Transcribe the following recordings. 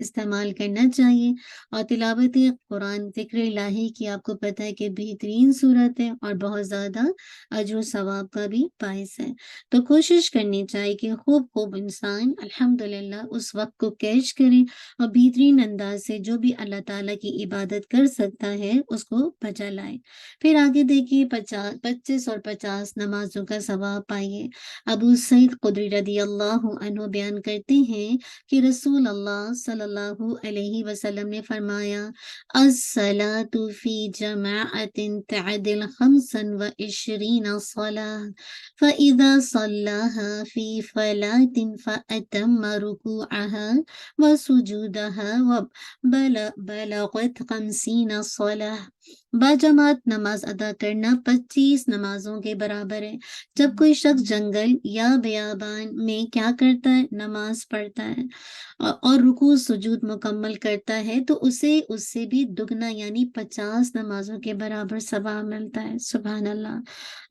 استعمال کرنا چاہیے۔ اور تلاوت قرآن ذکر الہی کی آپ کو پتہ ہے کہ بہترین صورت ہے اور بہت زیادہ اجر و ثواب کا بھی باعث ہے۔ تو کوشش کرنی چاہیے کہ خوب انسان الحمدللہ اس وقت کو کیچ کرے اور بہترین انداز سے جو بھی اللہ تعالیٰ کی عبادت کر سکتا ہے اس کو بجا لائے۔ پھر آگے دیکھیے 25 اور 50 نمازوں کا ثواب پائیے۔ ابو سعید خدری رضی اللہ عنہ بیان کرتے ہیں کہ رسول اللہ صلی اللہ علیہ وسلم نے فرمایا الصلاۃ فی جماعت تعدل 25 صلاۃ فإذا صلاها في فلاة فأتم ركوعها وسجودها وبلغت 50 صلاة۔ باجماعت نماز ادا کرنا 25 نمازوں کے برابر ہے۔ جب کوئی شخص جنگل یا بیابان میں کیا کرتا ہے؟ نماز پڑھتا ہے اور رکوع سجود مکمل کرتا ہے تو اسے اس سے بھی دگنا یعنی 50 نمازوں کے برابر ثواب ملتا ہے۔ سبحان اللہ۔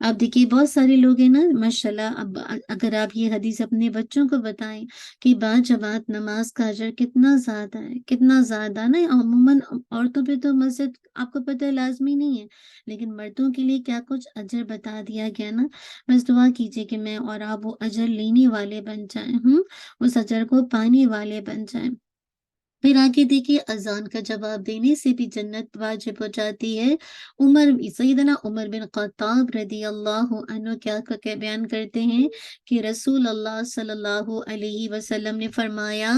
اب دیکھیے بہت سارے لوگ ہیں نا ماشاءاللہ، اب اگر آپ یہ حدیث اپنے بچوں کو بتائیں کہ باجماعت نماز کا اجر کتنا زیادہ ہے، کتنا زیادہ نا، عموماً عورتوں پہ تو مسجد آپ کو پتہ ہے لازمی نہیں ہے، لیکن مردوں کے لیے کیا کچھ اجر بتا دیا گیا نا۔ بس دعا کیجیے کہ میں اور آپ وہ اجر لینے والے بن جائیں، اس اجر کو پانے والے بن جائیں۔ پھر آگے دیکھیے اذان کا جواب دینے سے بھی جنت واجب ہو جاتی ہے۔ سیدنا عمر بن خطاب رضی اللہ عنہ کیا بیان کرتے ہیں کہ رسول اللہ صلی اللہ علیہ وسلم نے فرمایا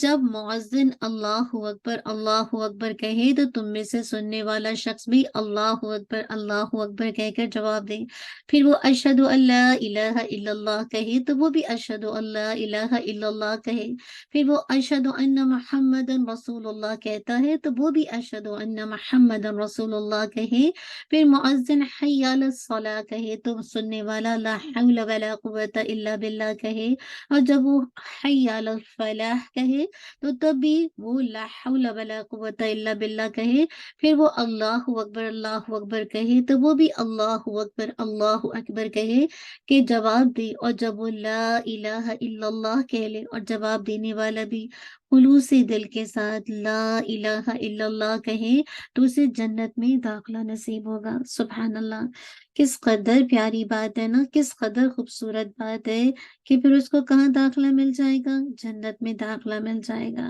جب مؤذن اللہ اکبر کہے تو تم میں سے سننے والا شخص بھی اللہ اکبر کہہ کر جواب دے۔ پھر وہ اشہد ان لا الہ الا اللہ کہے تو وہ بھی اشہد ان لا الہ الا اللہ کہے۔ پھر وہ اشہد ان محمد رسول اللہ کہتا ہے تو وہ بھی اشہد ان محمد رسول اللہ کہے۔ پھر مؤذن حی علی الصلاۃ کہے تو سننے والا لا حول ولا قوت الا باللہ کہے، اور جب وہ حی علی الفلاح کہے تو تب بھی وہ لا حول ولا قوت الا باللہ کہے۔ پھر وہ اللہ اکبر کہے تو وہ بھی اللہ اکبر کہے کہ جواب دے، اور جب وہ لا الہ الا اللہ کہہ لے اور جواب دینے والا بھی خلوص دل کے ساتھ لا الہ الا اللہ کہے تو اسے جنت میں داخلہ نصیب ہوگا۔ سبحان اللہ، کس قدر پیاری بات ہے نا، کس قدر خوبصورت بات ہے کہ پھر اس کو کہاں داخلہ مل جائے گا؟ جنت میں داخلہ مل جائے گا۔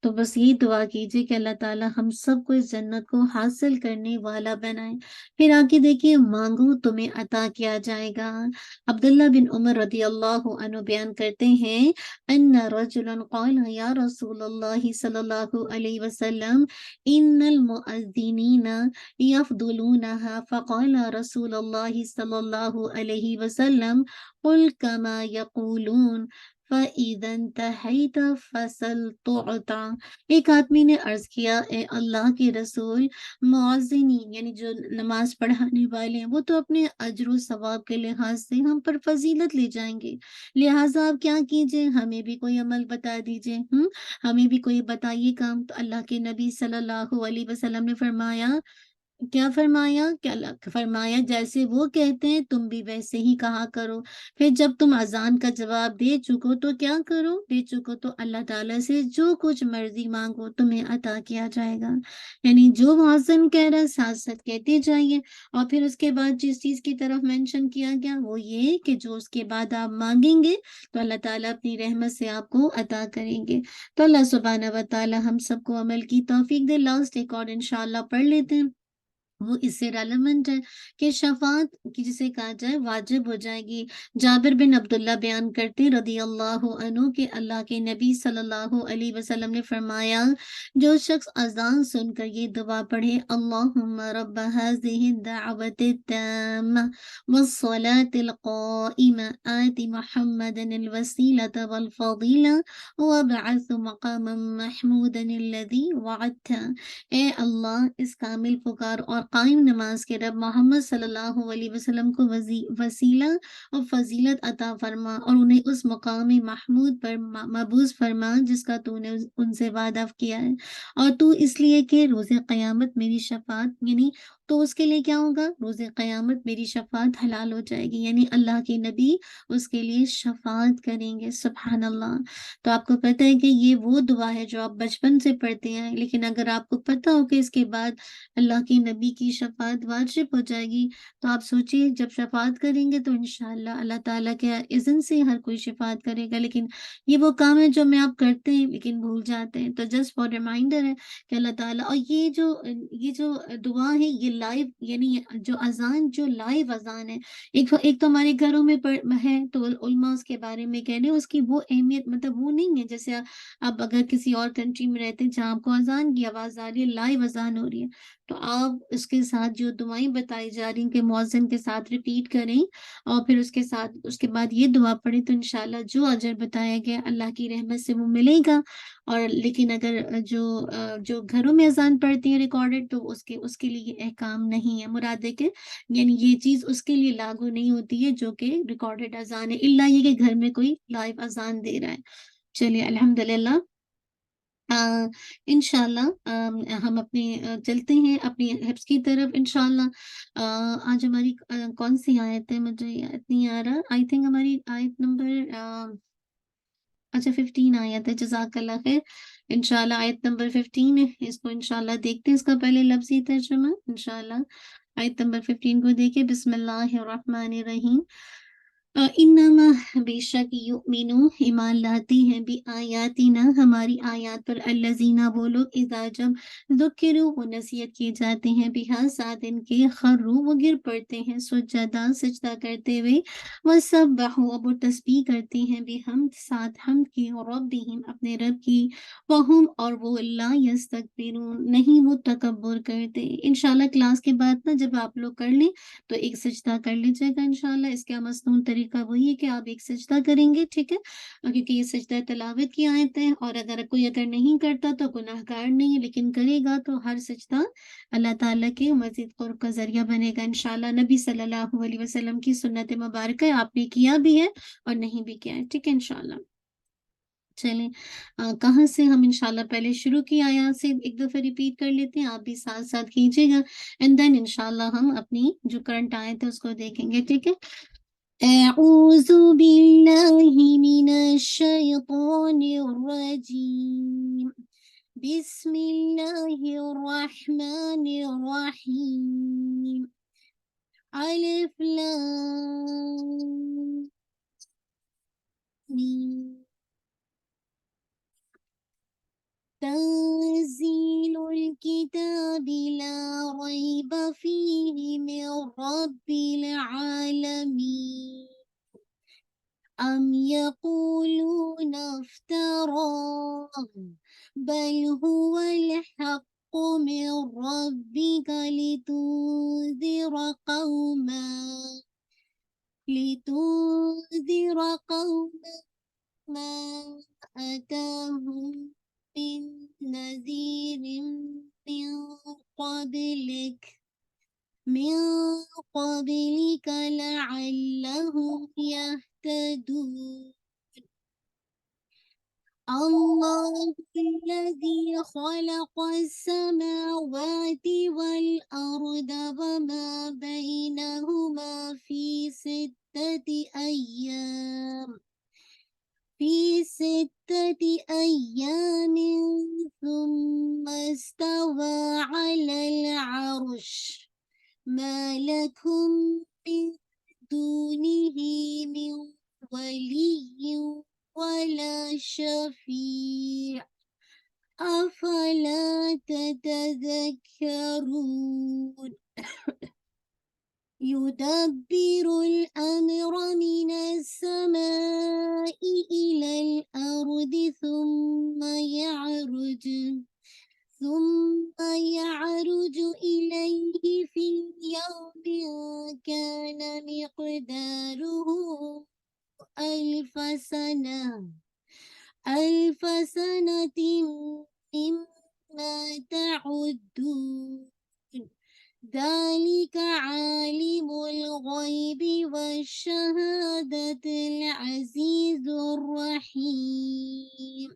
تو بس یہی دعا کیجیے کہ اللہ تعالی ہم سب کو اس جنت کو حاصل کرنے والا بنائے۔ پھر آگے دیکھیے مانگو تمہیں عطا کیا جائے گا۔ عبداللہ بن عمر رضی اللہ عنہ بیان کرتے ہیں ان رجلا قال یا رسول اللہ صلی اللہ علیہ وسلم ان المؤذنین یفضلونها فقال رسول اللہ صلی اللہ علیہ وسلم قل کما یقولون فَإِذَا انْتَهَيْتَ فَسَلْ تُعْطَىٰ۔ ایک آدمی نے عرض کیا اے اللہ کے رسول، مؤذنین یعنی جو نماز پڑھانے والے ہیں وہ تو اپنے اجر و ثواب کے لحاظ سے ہم پر فضیلت لے جائیں گے، لہٰذا آپ کیا کیجئے، ہمیں بھی کوئی عمل بتا دیجئے، ہمیں بھی کوئی بتائیے کام۔ تو اللہ کے نبی صلی اللہ علیہ وسلم نے فرمایا، کیا فرمایا؟ کیا فرمایا جیسے وہ کہتے ہیں تم بھی ویسے ہی کہا کرو۔ پھر جب تم اذان کا جواب دے چکو تو کیا کرو؟ دے چکو تو اللہ تعالیٰ سے جو کچھ مرضی مانگو تمہیں عطا کیا جائے گا۔ یعنی جو مؤذن کہہ رہا ہے ساتھ ساتھ کہتے جائیے، اور پھر اس کے بعد جس چیز کی طرف مینشن کیا گیا وہ یہ کہ جو اس کے بعد آپ مانگیں گے تو اللہ تعالیٰ اپنی رحمت سے آپ کو عطا کریں گے۔ تو اللہ سبحانہ و تعالیٰ ہم سب کو عمل کی توفیق دے۔ لاسٹ ایک اور انشاءاللہ پڑھ لیتے ہیں، وہ اس سے ریلیونٹ ہے کہ شفاعت کی جسے کہا جائے واجب ہو جائے گی۔ جابر بن عبداللہ بیان کرتے رضی اللہ عنہ کہ اللہ کے نبی صلی اللہ علیہ وسلم نے فرمایا جو شخص اذان سن کر یہ دعا پڑھے اللہم رب هذه الدعوة التامة والصلاة القائمة آت محمد الوسيلة والفضيلة وابعث مقاما محمودا الذي وعدته۔ اے اللہ اس کامل پکار اور قائم نماز کے رب محمد صلی اللہ علیہ وسلم کو وسیلہ اور فضیلت عطا فرما اور انہیں اس مقام محمود پر مبعوث فرما جس کا تو نے ان سے وعدہ کیا ہے، اور تو اس لیے کہ روز قیامت میری شفاعت یعنی تو اس کے لیے کیا ہوگا؟ روز قیامت میری شفاعت حلال ہو جائے گی، یعنی اللہ کے نبی اس کے لیے شفاعت کریں گے، سبحان اللہ۔ تو آپ کو پتہ ہے کہ یہ وہ دعا ہے جو آپ بچپن سے پڑھتے ہیں، لیکن اگر آپ کو پتہ ہو کہ اس کے بعد اللہ کے نبی کی شفاعت واجب ہو جائے گی، تو آپ سوچیے جب شفاعت کریں گے تو انشاءاللہ اللہ تعالیٰ کے اذن سے ہر کوئی شفاعت کرے گا۔ لیکن یہ وہ کام ہے جو ہمیں آپ کرتے ہیں لیکن بھول جاتے ہیں، تو جسٹ فار ریمائنڈر ہے کہ اللہ تعالیٰ، اور یہ جو دعا ہے یہ لائیو، یعنی جو اذان، جو لائیو اذان ہے، ایک تو ہمارے گھروں میں ہے تو علماء اس کے بارے میں کہہ رہے ہیں، اس کی وہ اہمیت مطلب وہ نہیں ہے جیسے آپ اگر کسی اور کنٹری میں رہتے ہیں جہاں آپ کو اذان کی آواز آ رہی ہے، لائیو اذان ہو رہی ہے، تو آپ اس کے ساتھ جو دعائیں بتائی جا رہی ہیں کہ مؤذن کے ساتھ ریپیٹ کریں، اور پھر اس کے بعد یہ دعا پڑھیں، تو انشاءاللہ جو اجر بتایا گیا اللہ کی رحمت سے وہ ملے گا۔ اور لیکن اگر جو گھروں میں اذان پڑھتی ہیں ریکارڈڈ، تو اس کے لیے یہ احکام نہیں ہے، مراد ہے کہ یعنی یہ چیز اس کے لیے لاگو نہیں ہوتی ہے جو کہ ریکارڈڈ اذان ہے، الا یہ کہ گھر میں کوئی لائیو اذان دے رہا ہے۔ چلیے الحمدللہ، انشاءاللہ ہم اپنے چلتے ہیں اپنی حفظ کی طرف انشاءاللہ۔ آج ہماری کون سی آیت ہے؟ مجھے یاد نہیں آ رہا، آئی تھنک ہماری آیت نمبر اچھا 15 آیت ہے، جزاک اللہ خیر۔ انشاءاللہ آیت نمبر 15 ہے، اس کو انشاءاللہ دیکھتے ہیں، اس کا پہلے لفظی ترجمہ انشاءاللہ۔ آیت نمبر 15 کو دیکھیں، بسم اللہ الرحمن الرحیم۔ انما بے شک یؤمنو ایمان لاتے ہیں، بھی آیاتنا ہماری آیات پر، الذین وہ لوگ، اذا جب ذکروا وہ نصیحت کیے جاتے ہیں، بہا ساتھ ان کے، خروا وہ گر پڑتے ہیں، سجدہ سجدہ کرتے ہوئے، وسبحوا اب وہ تسبیح کرتے ہیں، بحمد ساتھ حمد کی، ربہم اپنے رب کی، وہم اور وہ، لا یستکبرون نہیں وہ تکبر کرتے۔ انشاءاللہ کلاس کے بعد نا جب آپ لوگ کر لیں تو ایک سجدہ کر لیجیے گا انشاءاللہ، اس کا مصنون طریقہ وہی ہے کہ آپ ایک سجدہ کریں گے، ٹھیک ہے، کیونکہ یہ سجدہ تلاوت کی آیت ہے، اور اگر نہیں کرتا تو گناہ گار نہیں ہے، لیکن کرے گا تو ہر سجدہ اللہ تعالیٰ کے مزید قرب کا ذریعہ بنے گا انشاءاللہ۔ نبی صلی اللہ علیہ وسلم کی سنت مبارکہ ہے، آپ نے کیا بھی ہے اور نہیں بھی کیا ہے، ٹھیک ہے انشاءاللہ۔ چلیں کہاں سے ہم انشاءاللہ پہلے شروع کی آیات سے ایک دفعہ ریپیٹ کر لیتے ہیں، آپ بھی ساتھ ساتھ کیجیے گا، اینڈ دین انشاءاللہ ہم اپنی جو کرنٹ آیت ہے اس کو دیکھیں گے، ٹھیک ہے۔ اعوذ باللہ من الشیطان الرجیم، بسم اللہ الرحمن الرحیم، الف لام میم، تنزيل الكتاب لا ريب فيه من رب العالمين، أم يقولون افتراه بل هو الحق من ربك لتنذر قوما ما أتاهم من نذير من قبلك من قبلك لعلهم يهتدون، الله الذي خلق السماوات والأرض وما بينهما في ستة أيام ثم استوى على العرش، ما لكم من دونه من ولي ولا شفيع أفلا تتذكرون، يدبر الأمر من السماء إلى الأرض ثم يعرج إليه في يوم كان مقداره ألف سنة مما تعدون، ذلك عالم الغيب والشهادة العزيز الرحيم،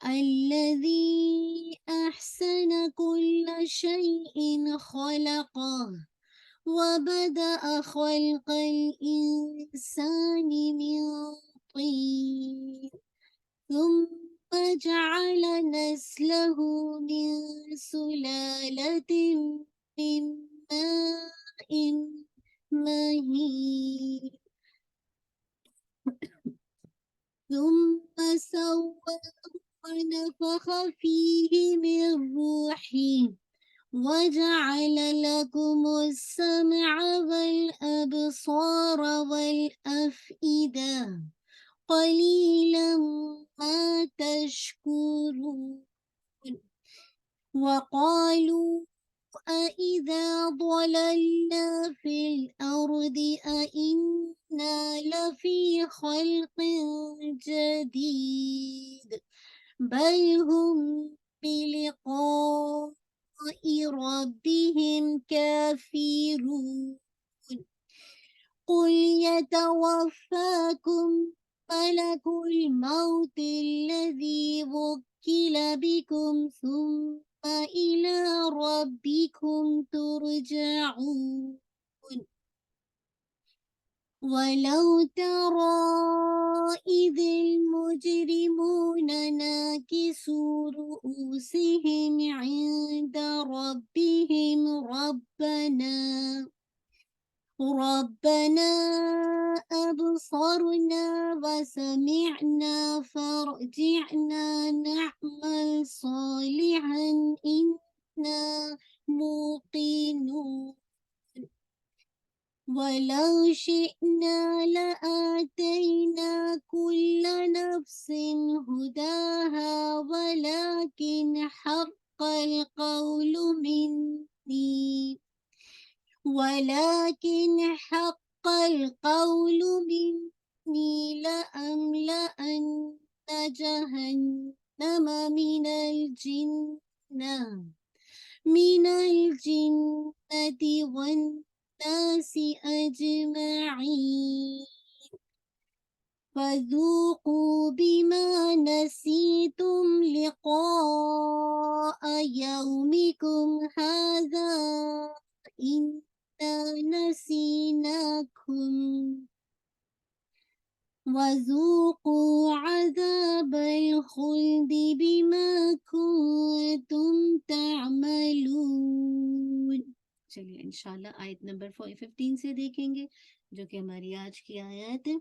الذي أحسن كل شيء خلقه وبدأ خلق الإنسان من طين ثم جعل نسله من سلالة من ماء مهين ثم سواه ونفخ فيه من روحه وجعل لكم السمع والأبصار والأفئدة قليلا ما تشكرون وقالوا أإذا ضللنا في الأرض أإنا لفي خلق جديد بل هم بلقاء ربهم كافرون قل يتوفاكم ملك الموت الذي وكل بكم ثم إلى ربكم ترجعون ولو ترى إذ المجرمون ناكسوا رؤوسهم عند ربهم ربنا أبصرنا وسمعنا فارجعنا نعمل صالحا إنا موقنون ولو شئنا لآتينا كل نفس هداها ولكن حق القول مني لأملأن جهنم من الجنة والناس أجمعين فذوقوا بما نسيتم لقاء يومكم هذا إنا نسيناكم وذوقوا عذاب الخلد بما كنتم تعملون. چلیے انشاءاللہ آیت نمبر 15 سے دیکھیں گے جو کہ ہماری آج کی آیت ہے.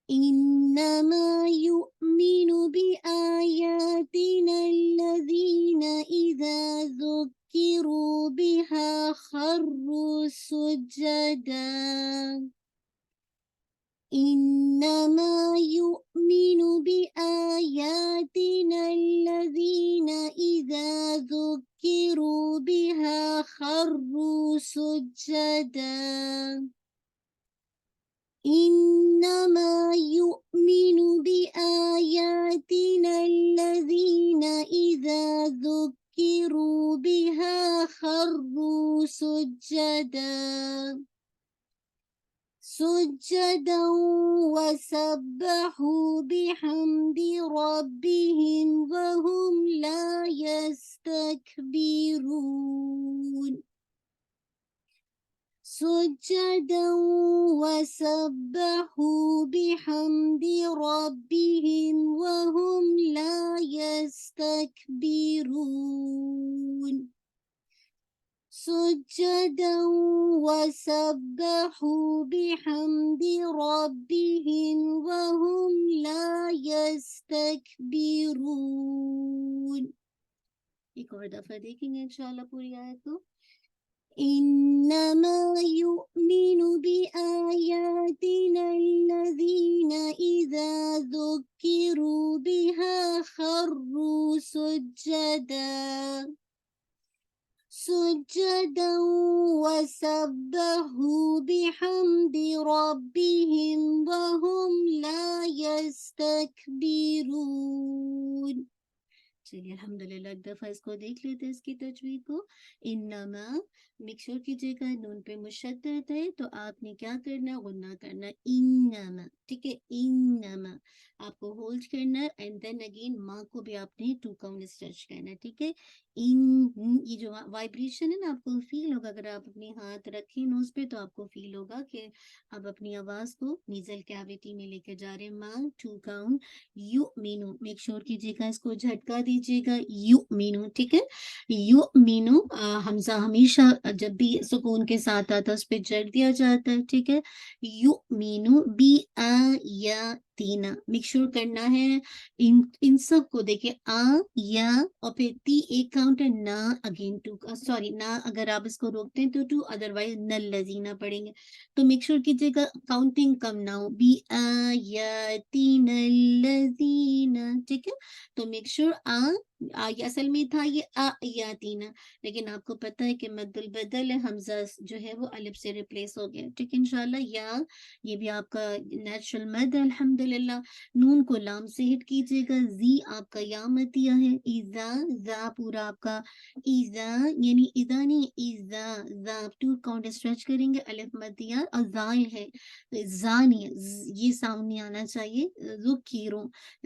انما يؤمن بآياتنا الذين إذا ذكروا بها خروا سجدا إنما يؤمن بآياتنا الذين إذا ذكروا بها خروا سجدا إنما يؤمن بآياتنا الذين إذا ذكروا بها خروا سجدا وسبحوا بحمد ربهم وهم لا يستكبرون سجدا وسبحوا بحمد ربهم وهم لا يستكبرون سجدا وسبحوا بحمد ربهم وهم لا يستكبرون. ایک اور دفعہ دیکھیں گے انشاءاللہ پوری آیت کو. إنما يؤمن بآياتنا الذين إذا ذكروا بها خروا سجدا وسبحوا بحمد ربهم وهم لا يستكبرون. چلیے الحمدللہ ایک دفعہ اس کو دیکھ لیتے اس کی تجوید کو. انما میک شور کیجیے گا نون پہ مشدد ہے تو آپ نے کیا کرنا ہے غنہ کرنا انما ٹھیک ہے. انما آپ کو ہولڈ کرنا اینڈ دین اگین ماں کو بھی آپ نے 2 کاؤنٹ اسٹریچ کرنا ٹھیک ہے. یہ جو وائبریشن ہے نا آپ کو فیل ہوگا، اگر آپ اپنے ہاتھ رکھیں نوز پہ تو آپ کو فیل ہوگا کہ آپ اپنی آواز کو نیزل کیویٹی میں لے کے جا رہے ہیں. ماؤ ٹو کاؤنٹ یو مینو، میک شور کیجیے گا اس کو جھٹکا دیجیے گا یو مینو. ٹھیک ہے، یو مینو حمزہ ہمیشہ جب بھی سکون کے ساتھ آتا ہے اس پہ جڑ دیا جاتا ہے. ٹھیک ہے، یو مینو بی آ یا تینا، میک شور کرنا ہے ان سب کو. دیکھیں آ یا اور پھر تی ایک کاؤنٹ ہے، نا اگین ٹو، سوری نا اگر آپ اس کو روکتے ہیں تو ٹو، ادر وائز نل لذینہ پڑھیں گے. تو میک شور کیجیے گا کاؤنٹنگ کم نہ ہو، بی آ یا تین الذین. ٹھیک ہے، تو میک شور یہ اصل میں تھا یہ یا تینا، لیکن آپ کو پتا ہے کہ مد البدل ہے، حمزہ جو ہے وہ الف سے ریپلیس ہو گیا. ٹھیک ہے انشاءاللہ. یا یہ بھی آپ کا نیچرل مد ہے الحمدللہ. نون کو لام سے ہٹ کیجیے گا، زی آپ کا یا متیہ ہے، ایزا زا پورا آپ کا ایزا، یعنی اذا نہیں ایزا، زا 2 کاؤنٹ اسٹریچ کریں گے، الف متیہ اور زال ہے زا نہیں یہ ساؤنڈ نہیں آنا چاہیے. ذکیرو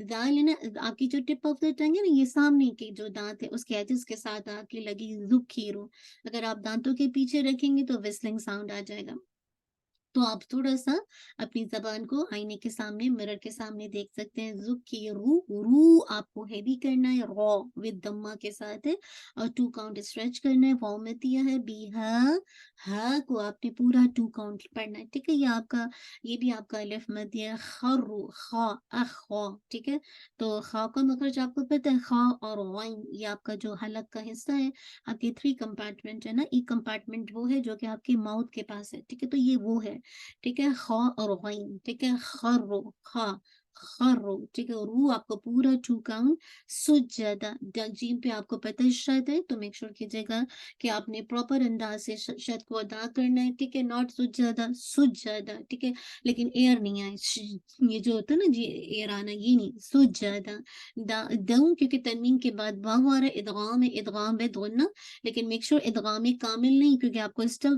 زال ہے نا، آپ کی جو ٹپ آف دا ٹنگ ہے نا یہ سامنے کے جو دانت ہے اس کے ایجز کے ساتھ آ کے لگی ذکیرو. اگر آپ دانتوں کے پیچھے رکھیں گے تو وسلنگ ساؤنڈ آ جائے گا. تو آپ تھوڑا سا اپنی زبان کو آئینے کے سامنے مرر کے سامنے دیکھ سکتے ہیں. ذکیرو، رو آپ کو ہیوی کرنا ہے، رو ود دمہ کے ساتھ ہے اور 2 کاؤنٹ اسٹریچ کرنا ہے. واو متیہ ہے، بی ہا کو آپ نے پورا 2 کاؤنٹ پڑھنا ہے. ٹھیک ہے، یہ بھی آپ کا الف متیہ ہے. خرو خا اخوا. ٹھیک ہے، تو خا کا مخرج آپ کو پتہ ہے، خا اور غین یہ آپ کا جو حلق کا حصہ ہے. آپ کے 3 کمپارٹمنٹ ہے نا، ایک کمپارٹمنٹ وہ ہے جو کہ آپ کے ماؤتھ کے پاس ہے. ٹھیک ہے، تو یہ وہ ہے. ٹھیک ہے، خا اور غین. ٹھیک ہے، خرو خا خرو. ٹھیک ہے، رو آپ کو پورا 2 کاؤنٹ. سجدہ جیم پہ آپ کو پتہ شد ہے، تو میک شور کیجیے گا کہ آپ نے پراپر انداز سے شد کو ادا کرنا ہے. ٹھیک ہے، ناٹ سجدہ سجدہ. ٹھیک ہے، لیکن ایئر نہیں آئے، یہ جو ہوتا ہے نا جی ایئر آنا یہ نہیں. سجدہ دوں کیونکہ تنوین کے بعد واو آ رہا ہے، ادغام ہے، ادغام ہے غنہ، لیکن میک شور ادغام کامل نہیں کیونکہ آپ کو اسٹل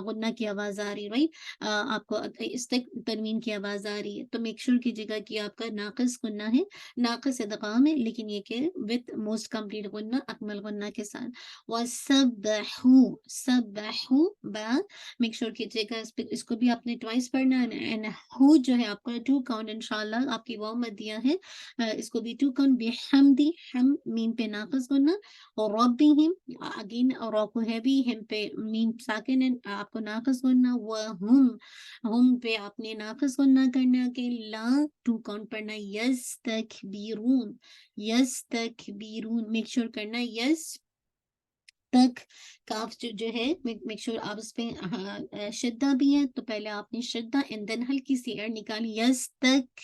غنہ کی آواز آ رہی ہے. رائٹ، آپ کو اس تک تنوین کی آواز آ رہی ہے، تو میک شور کیجیے گا کہ آپ کا ناقص غنہ ہے، ناقص ادغام ہے، لیکن یہ کہ وتھ موسٹ کمپلیٹ غنہ، اکمل غنہ کے ساتھ. وَسَبَّحُوا سَبَّحُوا با، میک شور کیجیے گا اس کو بھی آپ نے ٹوائس پڑھنا ہے. ہو جو ہے آپ کا 2 کاؤنٹ انشاءاللہ، آپ کی واو مدیہ ہے، اس کو بھی 2 کاؤنٹ. بحمدی، ہم میم پہ ناقص غنہ، اور ربہم اگین رو کو ہے بھی، ہم پہ میم ساکن ہے آپ کو ناقص غنہ. ہم پہ آپ نے ناقص غنہ کرنا کہ لا 2 کاؤنٹ پڑھنا. یستکبرون یستکبرون، میک شور کرنا یس تک کاف جو ہے میک شور آپ اس پہ شدہ بھی ہے، تو پہلے آپ نے شدہ اینڈ دین ہلکی سی ایئر نکالی. یس تک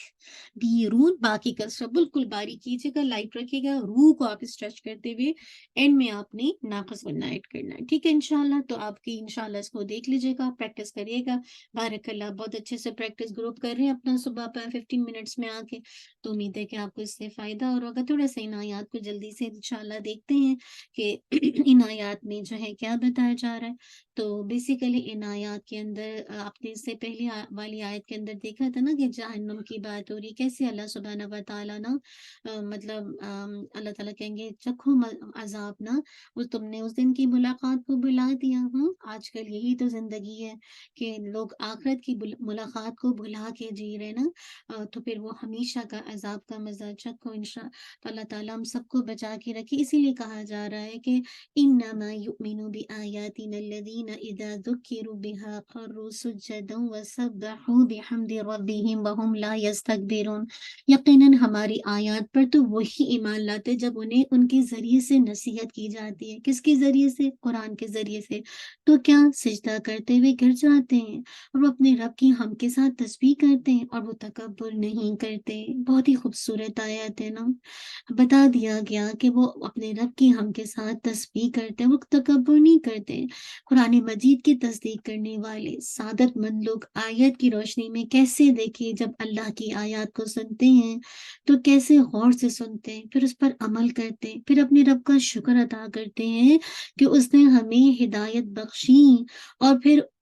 بیرون، باقی کسرہ بالکل باریک کیجیے گا، لائٹ رکھیے گا. روح کو آپ اسٹریچ کرتے ہوئے اینڈ میں آپ نے ناقص غنہ ایڈ کرنا ہے. ٹھیک ہے انشاءاللہ. تو آپ کی انشاءاللہ اس کو دیکھ لیجیے گا، پریکٹس کریے گا. بارک اللہ، بہت اچھے سے پریکٹس گروپ کر رہے ہیں اپنا صبح پہ 15 منٹس میں آ کے. تو امید ہے کہ آپ کو اس سے فائدہ ہو رہا ہوگا. تھوڑا سا ان آیات کو جلدی سے انشاءاللہ دیکھتے ہیں کہ ان آیات میں جو ہے کیا بتایا جا رہا ہے. تو بیسیکلی ان آیات کے اندر آپ نے اس سے پہلی والی آیت کے اندر دیکھا تھا نا کہ جہنم کی بات ہو رہی، کیسے اللہ سبحانہ و تعالیٰ نا مطلب اللہ تعالیٰ کہیں گے چکھو عذاب نا، تم نے اس دن کی ملاقات کو بلا دیا. آج کل یہی تو زندگی ہے کہ لوگ آخرت کی ملاقات کو بھلا کے جی رہے نا، تو پھر وہ ہمیشہ کا عذاب کا مزہ چکھو تو اللہ تعالیٰ ہم سب کو بچا کے رکھے. اسی لیے کہا جا رہا ہے کہ انما یؤمن بآیاتنا الذین اذا ذکروا بها خروا سجدا وسبحوا بحمد ربهم وهم لا یستکبرون. یقیناً ہماری آیات پر تو وہی ایمان لاتے جب انہیں ان کے ذریعے سے نصیحت کی جاتی ہے. کس کے ذریعے سے؟ قرآن کے ذریعے سے. تو کیا سجدہ کرتے ہوئے گر جاتے ہیں اور وہ اپنے رب کی ہم کے ساتھ تسبیح کرتے ہیں اور وہ تکبر نہیں کرتے. بہت ہی خوبصورت آیات ہے نا. بتا دیا گیا کہ وہ اپنے رب کی ہم کے ساتھ تسبیح کرتے ہیں، وہ تکبر نہیں کرتے. قرآن مجید کی تصدیق کرنے والے سعادت مند لوگ آیت کی روشنی میں کیسے دیکھیں، جب اللہ کی آیات کو سنتے ہیں تو کیسے غور سے سنتے ہیں، پھر اس پر عمل کرتے ہیں، پھر اپنے رب کا شکر ادا کرتے ہیں کہ اس نے ہمیں ہدایت بخشی، اور پھر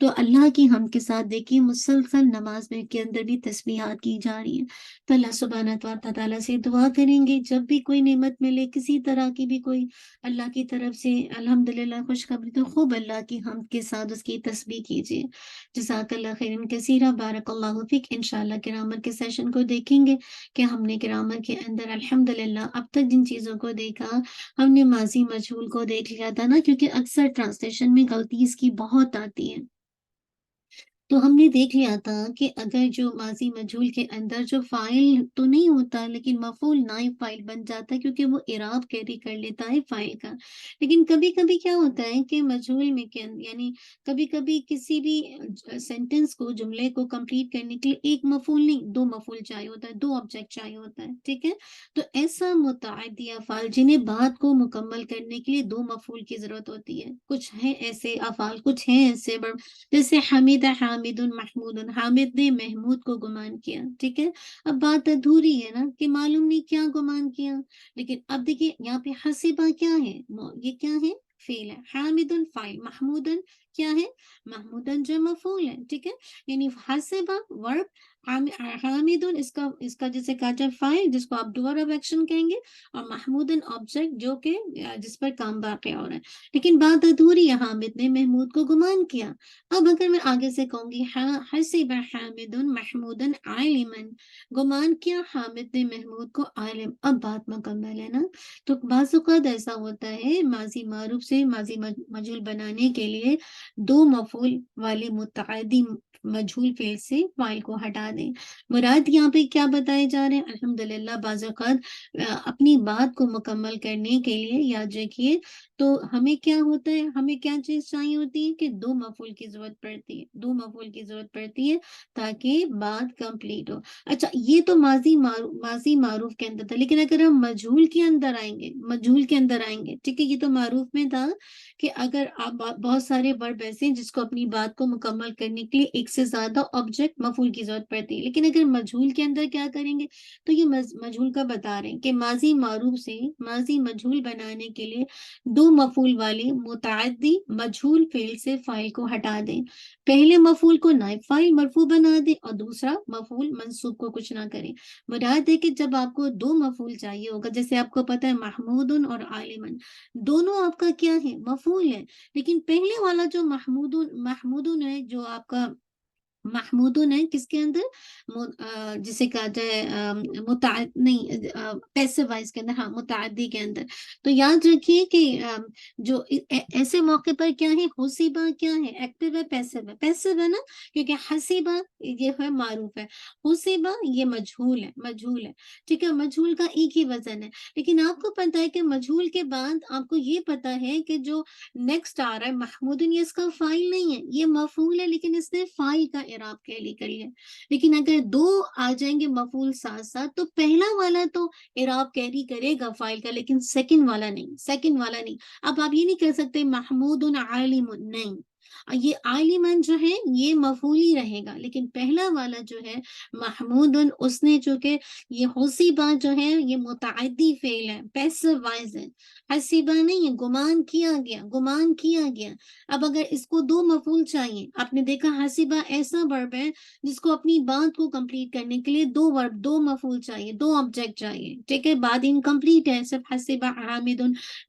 تو اللہ کی حمد کے ساتھ دیکھیے مسلسل نماز میں کے اندر بھی تسبیحات کی جا رہی ہیں۔ تو اللہ سبحانہ تعالیٰ سے دعا کریں گے جب بھی کوئی نعمت ملے، کسی طرح کی بھی کوئی اللہ کی طرف سے الحمدللہ خوشخبری، تو خوب اللہ کی حمد کے ساتھ اس کی تسبیح کیجیے۔ جزاک اللہ خیرن کثیرہ، بارک اللہ فیک۔ انشاءاللہ گرامر کے سیشن کو دیکھیں گے کہ ہم نے گرامر کے اندر الحمدللہ اب تک جن چیزوں کو دیکھا، ہم نے ماضی مجہول کو دیکھ لیا تھا نا، کیونکہ اکثر ٹرانسلیشن میں غلطی اس کی بہت آتی ہے۔ تو ہم نے دیکھ لیا تھا کہ اگر جو ماضی مجہول کے اندر جو فاعل تو نہیں ہوتا لیکن مفعول نائب فاعل بن جاتا ہے، کیونکہ وہ اعراب کیری کر لیتا ہے فاعل کا۔ لیکن کبھی کبھی کیا ہوتا ہے کہ مجہول میں یعنی کبھی کبھی کسی بھی سینٹینس کو، جملے کو کمپلیٹ کرنے کے لیے ایک مفعول نہیں، دو مفعول چاہیے ہوتا ہے، دو آبجیکٹ چاہیے ہوتا ہے، ٹھیک ہے۔ تو ایسا متعدی افعال جنہیں بات کو مکمل کرنے کے لیے دو مفعول کی ضرورت ہوتی ہے، کچھ ہیں ایسے افعال، کچھ ہیں ایسے جیسے حمید حامد محمود، حامد نے محمود کو گمان کیا، ٹھیک ہے۔ اب بات ادھوری ہے نا کہ معلوم نہیں کیا گمان کیا، لیکن اب دیکھیے یہاں پہ حسیبہ کیا ہے، یہ کیا ہے، فعل ہے، حامد فاعل، محمود کیا ہے، محمود جو مفعول ہے، ٹھیک ہے۔ یعنی حسیبہ ورب، حامد اس کا جیسے کہا جائے فاعل جس کو آپ ڈوئر آف ایکشن کہیں گے، اور محمود آبجیکٹ جو کہ جس پر کام واقع ہو رہا ہے۔ لیکن بات ادھوری ہے، حامد نے محمود کو گمان کیا۔ اب اگر میں آگے سے کہوں گی حسب حامد محمود عالما، گمان کیا حامد نے محمود کو عالم، اب بات مکمل ہے نا۔ تو بعض اوقات ایسا ہوتا ہے ماضی معروف سے ماضی مجہول بنانے کے لیے دو مفعول والے متعدی مجہول فعل سے فاعل کو ہٹا دیں۔ مراد یہاں پہ کیا بتائے جا رہے ہیں، الحمدللہ بعض اوقات اپنی بات کو مکمل کرنے کے لیے یاد رکھیے تو ہمیں کیا ہوتا ہے، ہمیں کیا چیز چاہیے ہوتی ہے کہ دو مفعول کی ضرورت پڑتی ہے، دو مفعول کی ضرورت پڑتی ہے تاکہ بات کمپلیٹ ہو۔ اچھا یہ تو ماضی معروف کے اندر تھا، لیکن اگر ہم مجہول کے اندر آئیں گے، مجہول کے اندر آئیں گے، ٹھیک ہے، یہ تو معروف میں تھا کہ اگر آپ بہت سارے ورب ایسے ہیں جس کو اپنی بات کو مکمل کرنے کے لیے ایک سے زیادہ آبجیکٹ مفعول کی ضرورت پڑتی ہے، لیکن اگر مجہول کے اندر کیا کریں گے، تو یہ مجہول کا بتا رہے ہیں کہ ماضی معروف سے ماضی مجہول بنانے کے لیے دو مفعول والے متعدی مجہول فعل سے فاعل کو ہٹا دیں۔ پہلے مفعول کو نائب فاعل مرفوع بنا دیں اور دوسرا مفعول منصوب کو کچھ نہ کریں۔ مراد ہے کہ جب آپ کو دو مفعول چاہیے ہوگا، جیسے آپ کو پتا ہے محمود اور عالمن، دونوں آپ کا کیا ہے، مفعول ہے، لیکن پہلے والا جو محمود ہے، جو آپ کا محمودن ہے، کس کے اندر، جسے کہا جائے نہیں پیسو وائز کے اندر، ہاں متعدی کے اندر۔ تو یاد رکھیے کہ جو ایسے موقع پر کیا ہے، حسیبہ کیا ہے، ایکٹیو ہے، پیسو ہے نا، کیونکہ حسیبہ یہ ہے معروف ہے، حسیبہ یہ مجہول ہے، ٹھیک ہے، مجہول کا ایک ہی وزن ہے۔ لیکن آپ کو پتا ہے کہ مجہول کے بعد آپ کو یہ پتا ہے کہ جو نیکسٹ آ رہا ہے محمودن، یہ اس کا فاعل نہیں ہے، یہ مفعول ہے، لیکن اس نے فاعل کا اعراب کیری کر لیا۔ لیکن اگر دو آ جائیں گے مفعول ساتھ ساتھ تو پہلا والا تو اعراب کیری کرے گا فاعل کا، لیکن سیکنڈ والا نہیں۔ اب آپ یہ نہیں کہہ سکتے محمود عالم، نہیں، یہ عالمن جو ہے یہ مفعول ہی رہے گا، لیکن پہلا والا جو ہے محمود، اس نے چونکہ یہ حسیبہ جو ہے یہ متعدی فعل ہے، پیسو وائز ہے، حسیبہ نہیں ہے، گمان کیا گیا۔ اب اگر اس کو دو مفعول چاہیے، آپ نے دیکھا حسیبہ ایسا ورب ہے جس کو اپنی بات کو کمپلیٹ کرنے کے لیے دو مفعول چاہیے، دو آبجیکٹ چاہیے، ٹھیک ہے، بات انکمپلیٹ ہے صرف حسیبہ حامد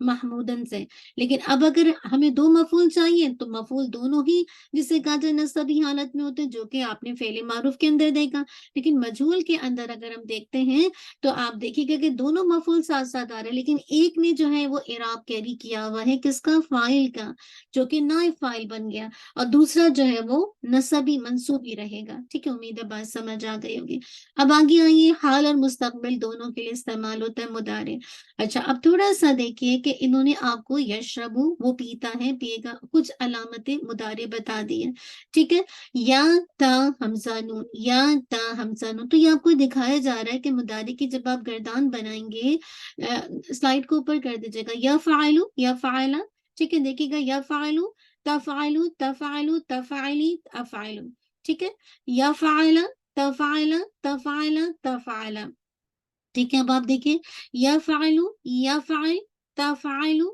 محمودن سے۔ لیکن اب اگر ہمیں دو مفعول چاہیے تو مفعول دونوں ہی جسے کہا جائے نصبی حالت میں ہوتے ہیں، جو کہ آپ نے فعل معروف کے اندر دیکھا۔ لیکن مجہول کے اندر اگر ہم دیکھتے ہیں تو آپ دیکھیے گا کہ دونوں مفعول ساتھ ساتھ آ رہے ہیں، لیکن ایک نے جو ہے وہ اعراب کیری کیا ہوا ہے کس کا، فاعل کا، جو کہ نائب فاعل بن گیا، اور دوسرا جو ہے وہ نصبی منصوبی رہے گا، ٹھیک ہے۔ امید ہے بات سمجھ آ گئی ہوگی۔ اب آگے آئیے، حال اور مستقبل دونوں کے لیے استعمال ہوتا ہے مضارع۔ اچھا اب تھوڑا سا دیکھیے کہ انہوں نے آپ کو یشربو وہ پیتا ہے، پیے گا، کچھ علامتیں مضارع بتا دی ہیں، ٹھیک ہے۔ یا تا حمزہ نون، یا تا حمزہ نون، تو یہ آپ کو دکھایا جا رہا ہے کہ مضارع کی جب آپ گردان بنائیں گے، سلائڈ کو اوپر کر دیجیے گا، یا فاعلو یا فاعلہ، ٹھیک ہے، دیکھیے گا یا فاعلو تفعلو تفعلو تفعلی افعلو، ٹھیک ہے، یا فاعلہ تفعلہ تفعلہ تفعلہ، ٹھیک ہے۔ اب آپ دیکھیں یا فعلو یا فعل تفعلو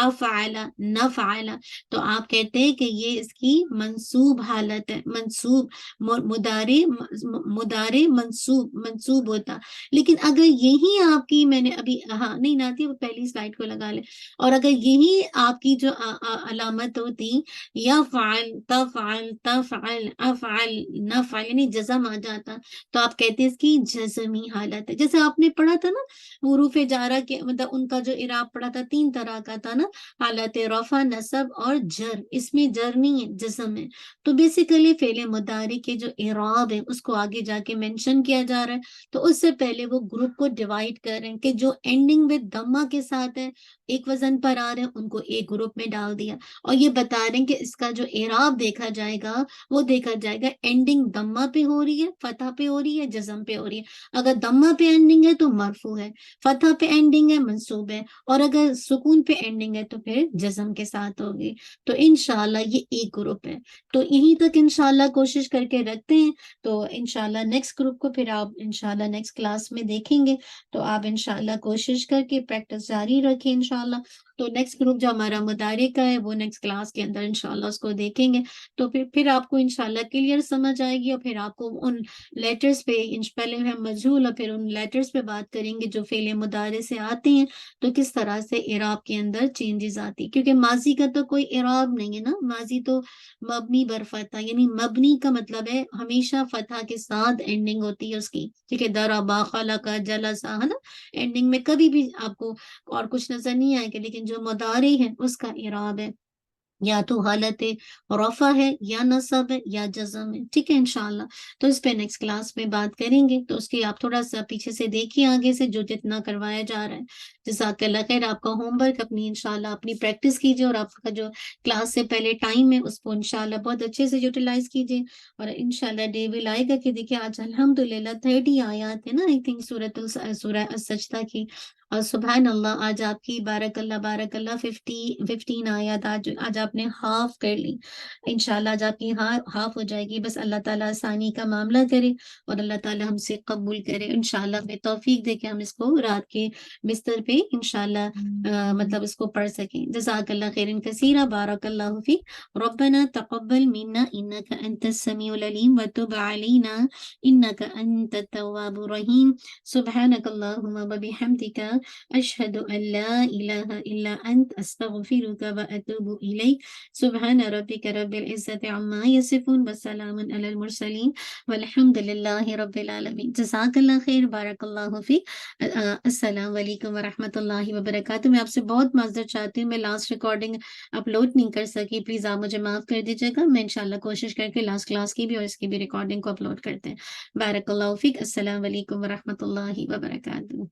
افعلا نفعلا، تو آپ کہتے ہیں کہ یہ اس کی منصوب حالت ہے، منصوب مدارے منصوب ہوتا. لیکن اگر یہی آپ کی، میں نے ابھی ہاں نہیں ناتی، وہ پہلی سلائڈ کو لگا لے، اور اگر یہی آپ کی جو علامت ہوتی یفعل تفعل تفعل افعل نفعل، یعنی جزم آ جاتا، تو آپ کہتے ہیں اس کی جزمی حالت ہے. جیسے آپ نے پڑھا تھا نا حروف جارہ کے، مطلب ان کا جو اعراب پڑھا تھا 3 طرح کا تھا نا، حالت رفع، نصب اور جر. اس میں جر نہیں ہے، جزم ہے. تو بیسیکلی فعل مضارع کے جو اعراب ہے اس کو آگے جا کے مینشن کیا جا رہا ہے. تو اس سے پہلے وہ گروپ کو ڈیوائڈ کر رہے ہیں کہ جو اینڈنگ وتھ دمہ کے ساتھ ہے، ایک وزن پر آ رہے ہیں، ان کو ایک گروپ میں ڈال دیا. اور یہ بتا رہے ہیں کہ اس کا جو اعراب دیکھا جائے گا، وہ دیکھا جائے گا اینڈنگ دمہ پہ ہو رہی ہے، فتح پہ ہو رہی ہے، جزم پہ ہو رہی ہے. اگر دمہ پہ اینڈنگ ہے تو مرفوع ہے، فتح پہ اینڈنگ ہے منصوب ہے، اور اگر سکون پہ اینڈنگ ہے تو پھر جزم کے ساتھ ہوگی. تو انشاءاللہ یہ ایک گروپ ہے. تو یہیں تک انشاءاللہ کوشش کر کے رکھتے ہیں. تو انشاءاللہ نیکسٹ گروپ کو پھر آپ انشاءاللہ نیکسٹ کلاس میں دیکھیں گے. تو آپ انشاءاللہ کوشش کر کے پریکٹس جاری رکھیں انشاءاللہ. تو نیکسٹ گروپ جو ہمارا مدارے کا ہے وہ نیکسٹ کلاس کے اندر انشاءاللہ اس کو دیکھیں گے. تو پھر آپ کو انشاءاللہ کلیئر سمجھ آئے گی، اور پھر آپ کو ان لیٹرز پہ پہلے ہم مجہول اور پھر ان لیٹرز پہ بات کریں گے جو فعل مضارع سے آتے ہیں، تو کس طرح سے اعراب کے اندر چینجز آتی. کیونکہ ماضی کا تو کوئی اعراب نہیں ہے نا، ماضی تو مبنی بر فتح، یعنی مبنی کا مطلب ہے ہمیشہ فتح کے ساتھ اینڈنگ ہوتی ہے اس کی. ٹھیک ہے، دربا، خلق، جلسا، ہے نا، اینڈنگ میں کبھی بھی آپ کو اور کچھ نظر نہیں آئے گا. لیکن جو مضارع ہے اس کا اعراب ہے یا تو حالت رفع ہے، یا نصب ہے، یا جزم ہے. ٹھیک ہے انشاءاللہ. تو اس پہ نیکسٹ کلاس میں بات کریں گے. تو اس کی آپ تھوڑا سا پیچھے سے دیکھیے آگے سے جو جتنا کروایا جا رہا ہے. جزاک اللہ خیر. آپ کا ہوم ورک اپنی انشاءاللہ اپنی پریکٹس کیجیے، اور آپ کا جو کلاس سے پہلے ٹائم ہے اس کو انشاءاللہ بہت اچھے سے یوٹیلائز کیجیے. اور انشاءاللہ ڈے بھی لائے گا کہ دیکھیے آج الحمدللہ 30 آیات ہے نا، آئی تھنک سورہ السجدہ کی. اور سبحان اللہ آج آپ کی بارک اللہ 15 آیات آج آپ نے ہاف کر لی. انشاءاللہ آج آپ کی ہاف ہو جائے گی. بس اللہ تعالیٰ آسانی کا معاملہ کرے اور اللہ تعالیٰ ہم سے قبول کرے انشاءاللہ. ہمیں توفیق دے کہ ہم اس کو رات کے بستر پہ انشاءاللہ مطلب اس کو پڑھ سکیں. جزاک اللہ خیرا کثیرا، بارک اللہ فیک. ربنا تقبل منا انک انت السمیع العلیم وتب علینا انک انت التواب الرحیم. سبحانک اللہم وبحمدک، اشہد ان لا الہ الا انت، استغفرک واتوب الیک. سبحان ربک رب العزت عما یصفون وسلام علی المرسلین والحمد للہ رب العالمین. جزاک اللہ خیر، بارک اللہ فیک. السلام علیکم ورحمۃ اللہ وبرکاتہ. میں آپ سے بہت معذرت چاہتی ہوں، میں لاسٹ ریکارڈنگ اپلوڈ نہیں کر سکی. پلیز آپ مجھے معاف کر دیجیے گا. میں انشاءاللہ کوشش کر کے لاسٹ کلاس کی بھی اور اس کی بھی ریکارڈنگ کو اپلوڈ کرتے ہیں. بارک اللہ فیک. السلام علیکم ورحمۃ اللہ وبرکاتہ.